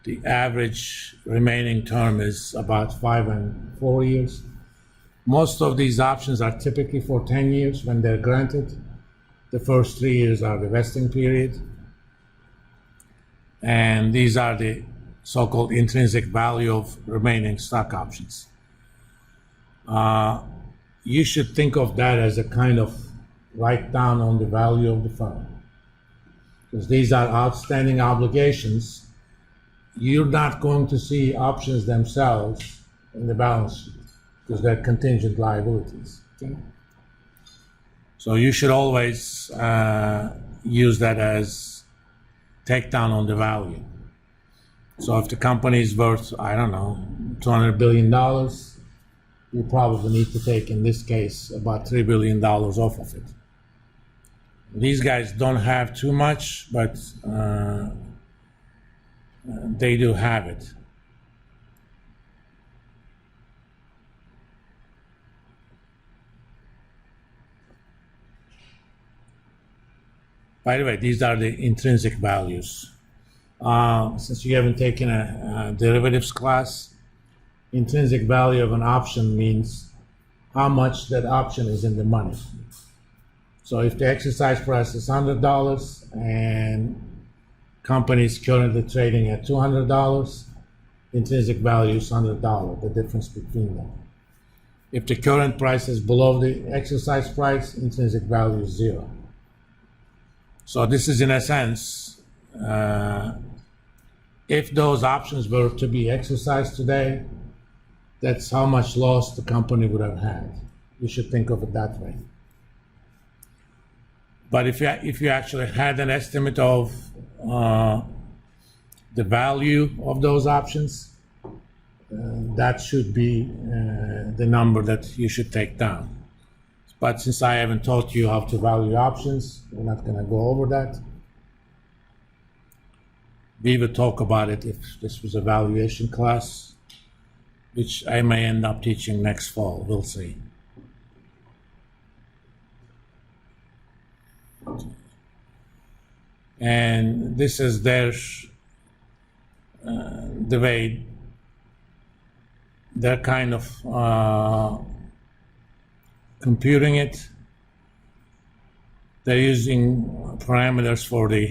the average remaining term is about 5 and 4 years. Most of these options are typically for 10 years when they're granted. The first 3 years are the vesting period. And these are the so-called intrinsic value of remaining stock options. You should think of that as a kind of write down on the value of the firm. Because these are outstanding obligations. You're not going to see options themselves in the balance sheet because they're contingent liabilities. Okay? So you should always use that as take down on the value. So if the company is worth, I don't know, $200 billion, you probably need to take, in this case, about $3 billion off of it. These guys don't have too much, but they do have it. By the way, these are the intrinsic values. Since you haven't taken a derivatives class, intrinsic value of an option means how much that option is in the money. So if the exercise price is $100 and company is currently trading at $200, intrinsic value is $100, the difference between them. If the current price is below the exercise price, intrinsic value is 0. So this is, in a sense, if those options were to be exercised today, that's how much loss the company would have had. You should think of it that way. But if you actually had an estimate of the value of those options, that should be the number that you should take down. But since I haven't taught you how to value options, we're not going to go over that. We would talk about it if this was a valuation class, which I may end up teaching next fall. We'll see. And this is their the way they're kind of computing it. They're using parameters for the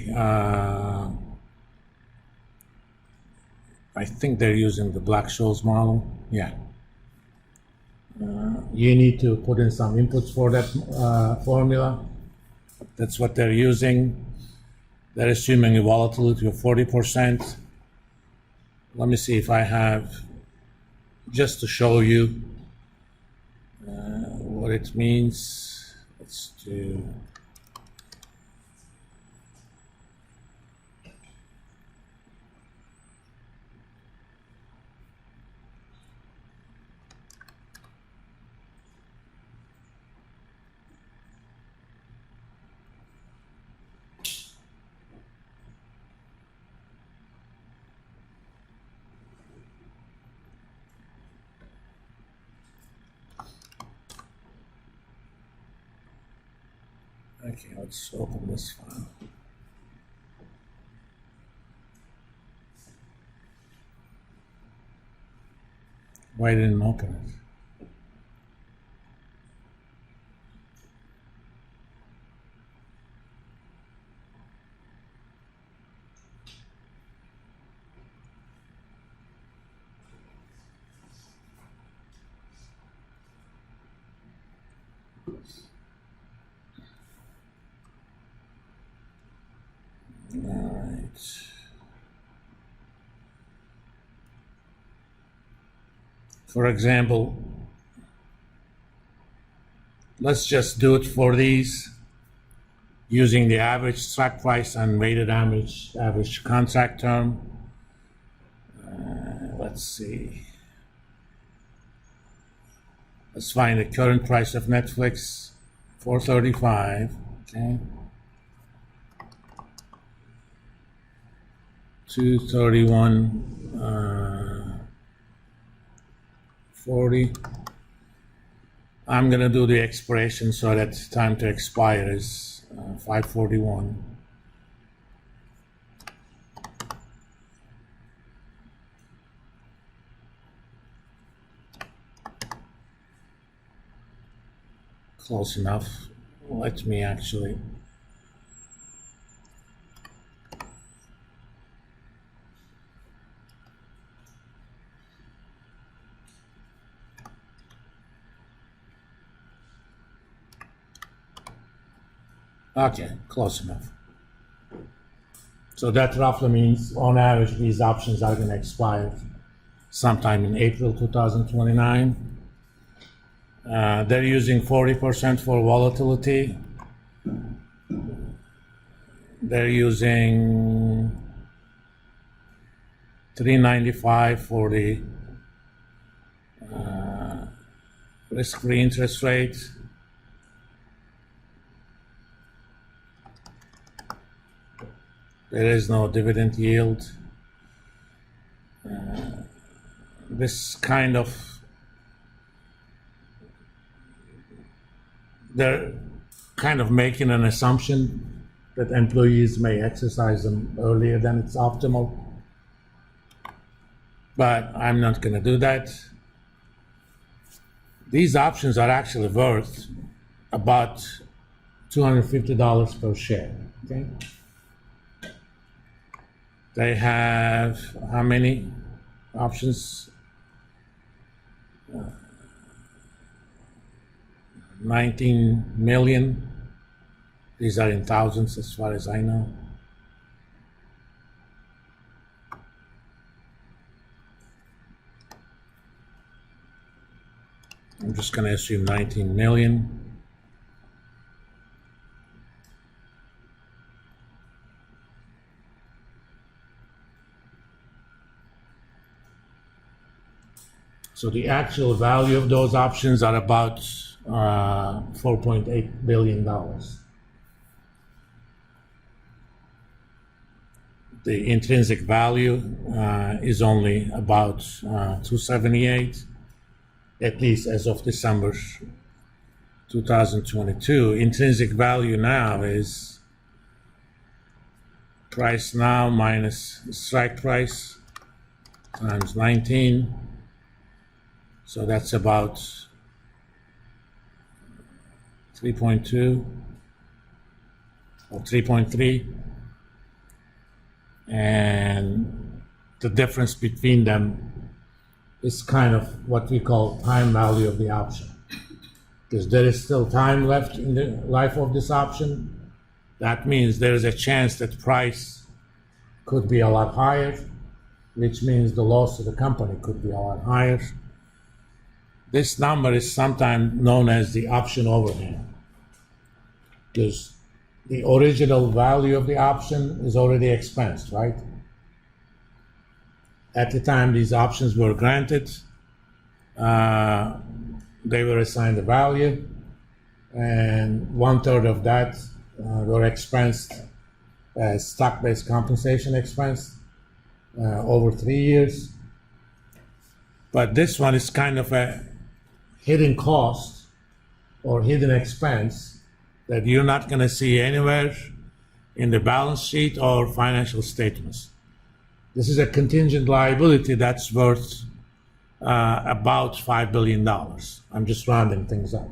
I think they're using the Black-Scholes model. Yeah. You need to put in some inputs for that formula. That's what they're using. They're assuming a volatility of 40%. Let me see if I have, just to show you what it means. Let's do. Okay, let's open this file. Why didn't open it? For example, let's just do it for these using the average strike price and weighted average contract term. Let's see. Let's find the current price of Netflix, $435. Okay. 231. 40. I'm going to do the expiration so that time to expire is 541. close enough. Let me actually. Okay, close enough. So that roughly means, on average, these options are going to expire sometime in April 2029. They're using 40% for volatility. They're using 395 for the risk-free interest rate. There is no dividend yield. This kind of, they're kind of making an assumption that employees may exercise them earlier than it's optimal. But I'm not going to do that. These options are actually worth about $250 per share. Okay? They have how many options? 19 million. These are in thousands as far as I know. I'm just going to assume 19 million. So the actual value of those options are about $4.8 billion. The intrinsic value is only about 278, at least as of December 2022. Intrinsic value now is price now minus strike price times 19. So that's about 3.2 or 3.3. And the difference between them is kind of what we call time value of the option. Because there is still time left in the life of this option. That means there is a chance that price could be a lot higher, which means the loss of the company could be a lot higher. This number is sometimes known as the option overhang, because the original value of the option is already expensed, right? At the time these options were granted, they were assigned a value, and 1/3 of that were expensed as stock-based compensation expense over 3 years. But this one is kind of a hidden cost or hidden expense that you're not going to see anywhere in the balance sheet or financial statements. This is a contingent liability that's worth about $5 billion. I'm just rounding things up.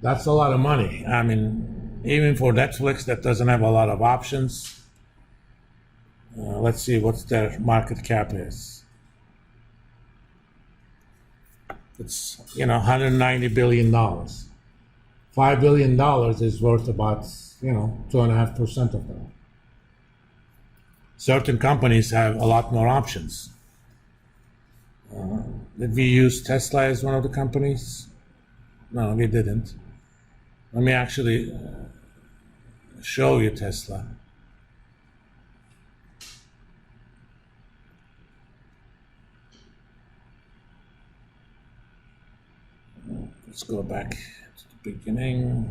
That's a lot of money. I mean, even for Netflix that doesn't have a lot of options. Let's see what their market cap is. It's, $190 billion. $5 billion is worth about, 2.5% of that. Certain companies have a lot more options. Did we use Tesla as one of the companies? No, we didn't. Let me actually show you Tesla. Let's go back to the beginning.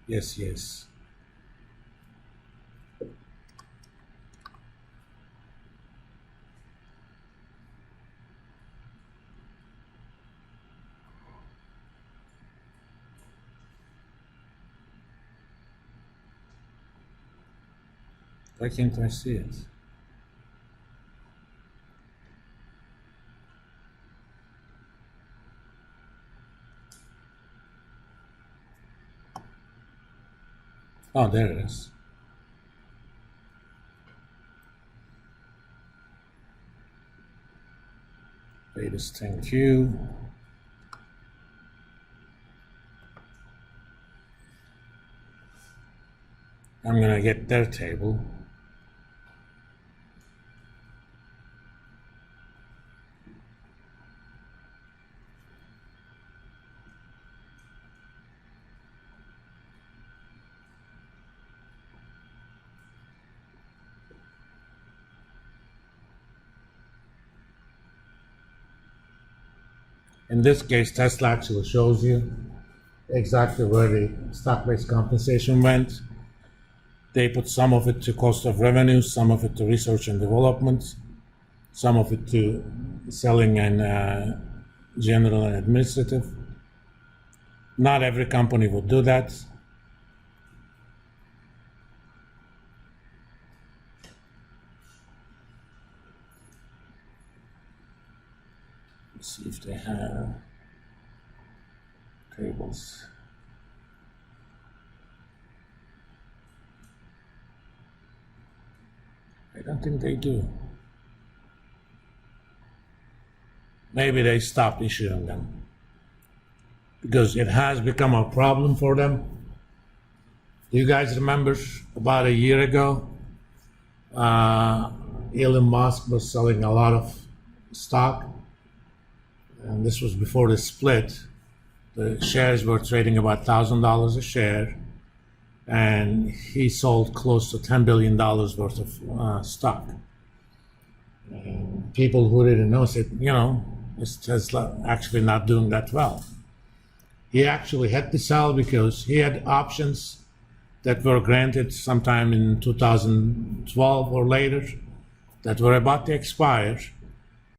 Yes. Why can't I see it? Oh, there it is. Latest thank you. I'm gonna get their table. In this case, Tesla actually shows you exactly where the stock-based compensation went. They put some of it to cost of revenue, some of it to research and development, some of it to selling and general and administrative. Not every company would do that. Let's see if they have tables. I don't think they do. Maybe they stopped issuing them because it has become a problem for them. Do you guys remember about a year ago, Elon Musk was selling a lot of stock, and this was before the split. The shares were trading about $1,000 a share, and he sold close to $10 billion worth of stock. And people who didn't know said, is Tesla actually not doing that well? He actually had to sell because he had options that were granted sometime in 2012 or later that were about to expire.